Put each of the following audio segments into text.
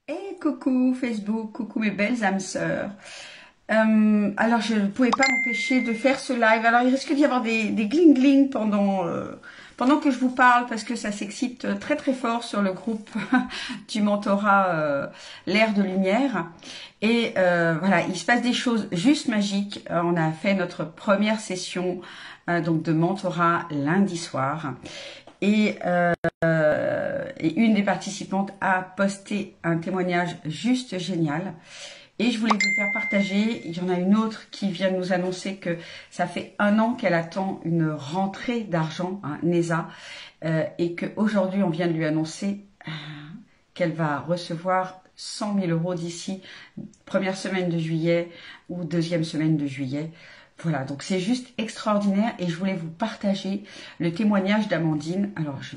Et coucou Facebook, coucou mes belles âmes sœurs. Alors je ne pouvais pas m'empêcher de faire ce live. Alors il risque d'y avoir des gling pendant que je vous parle parce que ça s'excite très très fort sur le groupe du mentorat l'ère de lumière. Et voilà, il se passe des choses juste magiques. On a fait notre première session donc de mentorat lundi soir. Et une des participantes a posté un témoignage juste génial. Et je voulais vous le faire partager. Il y en a une autre qui vient de nous annoncer que ça fait 1 an qu'elle attend une rentrée d'argent, NESA, et qu'aujourd'hui on vient de lui annoncer qu'elle va recevoir 100 000 € d'ici première semaine de juillet ou deuxième semaine de juillet. Voilà, donc c'est juste extraordinaire et je voulais vous partager le témoignage d'Amandine. Alors je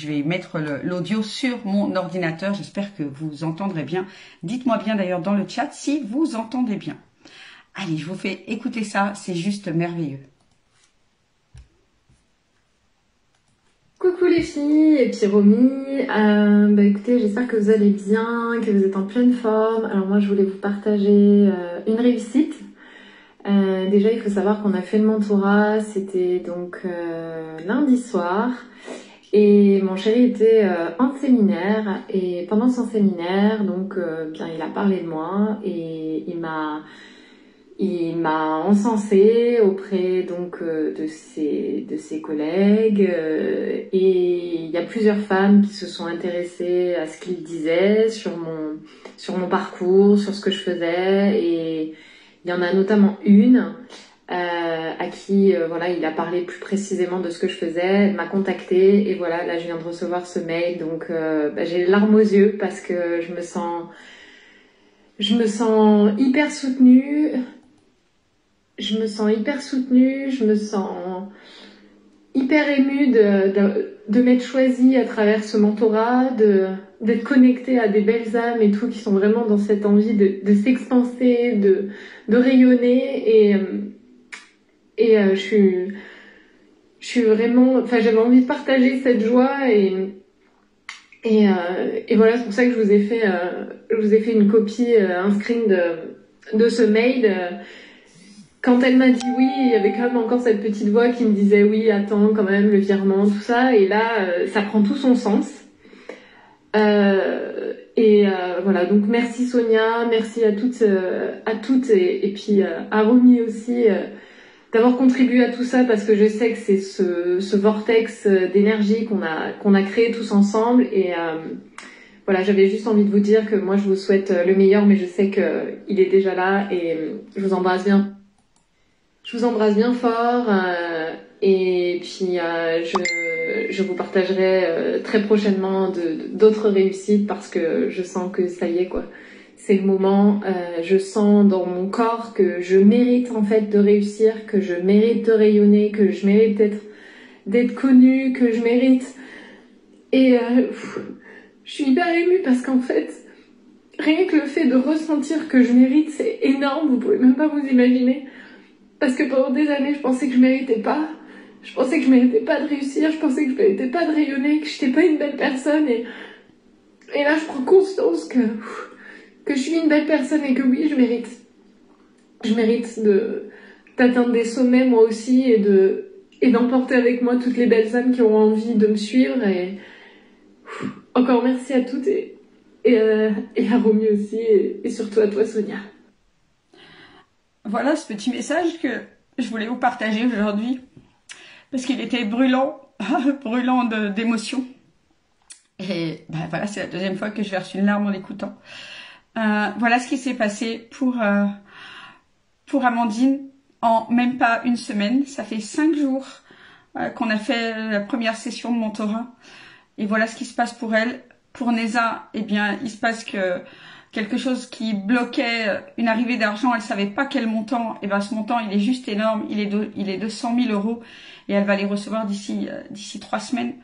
vais mettre l'audio sur mon ordinateur, j'espère que vous entendrez bien. Dites-moi bien d'ailleurs dans le chat si vous entendez bien. Allez, je vous fais écouter ça, c'est juste merveilleux. Coucou les filles et puis Romy, écoutez, j'espère que vous allez bien, que vous êtes en pleine forme. Alors moi je voulais vous partager une réussite. Déjà il faut savoir qu'on a fait le mentorat, c'était donc lundi soir et mon chéri était en séminaire et pendant son séminaire donc bien il a parlé de moi et il m'a encensé auprès donc de ses collègues et il y a plusieurs femmes qui se sont intéressées à ce qu'il disait sur mon parcours, sur ce que je faisais et il y en a notamment une à qui voilà il a parlé plus précisément de ce que je faisais, elle m'a contactée et voilà là je viens de recevoir ce mail donc j'ai les larmes aux yeux parce que je me sens hyper soutenue. Je me sens hyper soutenue, je me sens hyper émue de m'être choisie à travers ce mentorat, d'être connectée à des belles âmes et tout, qui sont vraiment dans cette envie de s'expanser, de rayonner. Et je suis vraiment... Enfin, j'avais envie de partager cette joie et voilà, c'est pour ça que je vous ai fait une copie, un screen de ce mail. Quand elle m'a dit oui, il y avait quand même encore cette petite voix qui me disait oui, attends quand même le virement, tout ça. Et là, ça prend tout son sens. Voilà, donc merci Sonia, merci à toutes et puis à Romy aussi d'avoir contribué à tout ça parce que je sais que c'est ce vortex d'énergie qu'on a créé tous ensemble. Et voilà, j'avais juste envie de vous dire que moi je vous souhaite le meilleur, mais je sais qu'il est déjà là et je vous embrasse bien. Je vous embrasse bien fort et puis je vous partagerai très prochainement d'autres réussites parce que je sens que ça y est quoi. C'est le moment, je sens dans mon corps que je mérite en fait de réussir, que je mérite de rayonner, que je mérite d'être connue, que je mérite... Et je suis hyper émue parce qu'en fait, rien que le fait de ressentir que je mérite, c'est énorme, vous pouvez même pas vous imaginer. Parce que pendant des années, je pensais que je méritais pas. Je pensais que je méritais pas de réussir. Je pensais que je méritais pas de rayonner, que j'étais pas une belle personne. Et là, je prends conscience que je suis une belle personne et que oui, je mérite. Je mérite d'atteindre des sommets moi aussi et d'emporter avec moi toutes les belles âmes qui ont envie de me suivre. Et encore merci à toutes et à Romy aussi et surtout à toi Sonia. Voilà ce petit message que je voulais vous partager aujourd'hui parce qu'il était brûlant, brûlant d'émotion. Et ben voilà, c'est la deuxième fois que je verse une larme en l'écoutant. Voilà ce qui s'est passé pour Amandine en même pas une semaine. Ça fait 5 jours qu'on a fait la première session de mentorat. Et voilà ce qui se passe pour elle. Pour Neza, eh bien, il se passe que quelque chose qui bloquait une arrivée d'argent, elle savait pas quel montant, et ben ce montant il est juste énorme, il est de 100 000 € et elle va les recevoir d'ici 3 semaines.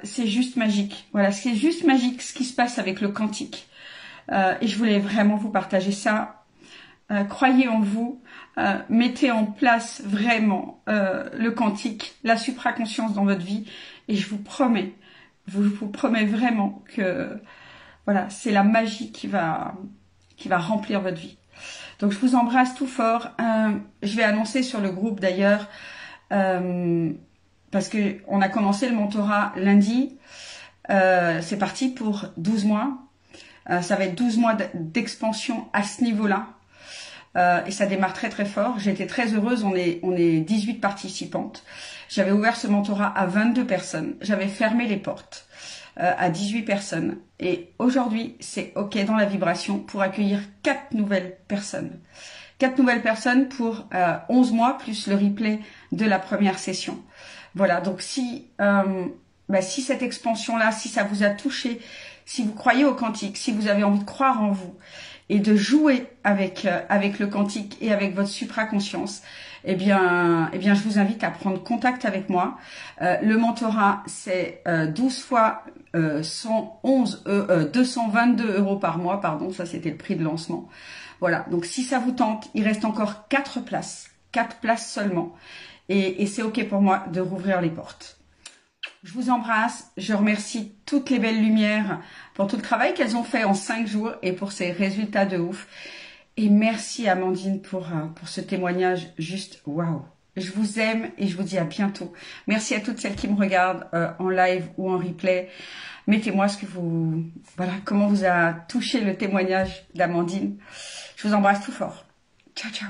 C'est juste magique. Voilà, c'est juste magique ce qui se passe avec le quantique. Et je voulais vraiment vous partager ça. Croyez en vous, mettez en place vraiment le quantique, la supraconscience dans votre vie et je vous promets vraiment que Voilà, c'est la magie qui va remplir votre vie. Donc, je vous embrasse tout fort. Je vais annoncer sur le groupe d'ailleurs, parce que on a commencé le mentorat lundi. C'est parti pour 12 mois. Ça va être 12 mois d'expansion à ce niveau-là. Et ça démarre très très fort. J'étais très heureuse, on est 18 participantes. J'avais ouvert ce mentorat à 22 personnes. J'avais fermé les portes à 18 personnes. Et aujourd'hui, c'est OK dans la vibration pour accueillir 4 nouvelles personnes. 4 nouvelles personnes pour 11 mois plus le replay de la première session. Voilà, donc si cette expansion-là, si ça vous a touché, si vous croyez au quantique, si vous avez envie de croire en vous et de jouer avec le quantique et avec votre supraconscience, eh bien, je vous invite à prendre contact avec moi. Le mentorat, c'est 12 fois 222 € par mois, pardon, ça c'était le prix de lancement. Voilà, donc si ça vous tente, il reste encore 4 places, 4 places seulement. Et c'est OK pour moi de rouvrir les portes. Je vous embrasse, je remercie toutes les belles lumières pour tout le travail qu'elles ont fait en 5 jours et pour ces résultats de ouf. Et merci Amandine pour ce témoignage juste waouh. Je vous aime et je vous dis à bientôt. Merci à toutes celles qui me regardent en live ou en replay. Mettez-moi comment vous a touché le témoignage d'Amandine. Je vous embrasse tout fort. Ciao, ciao.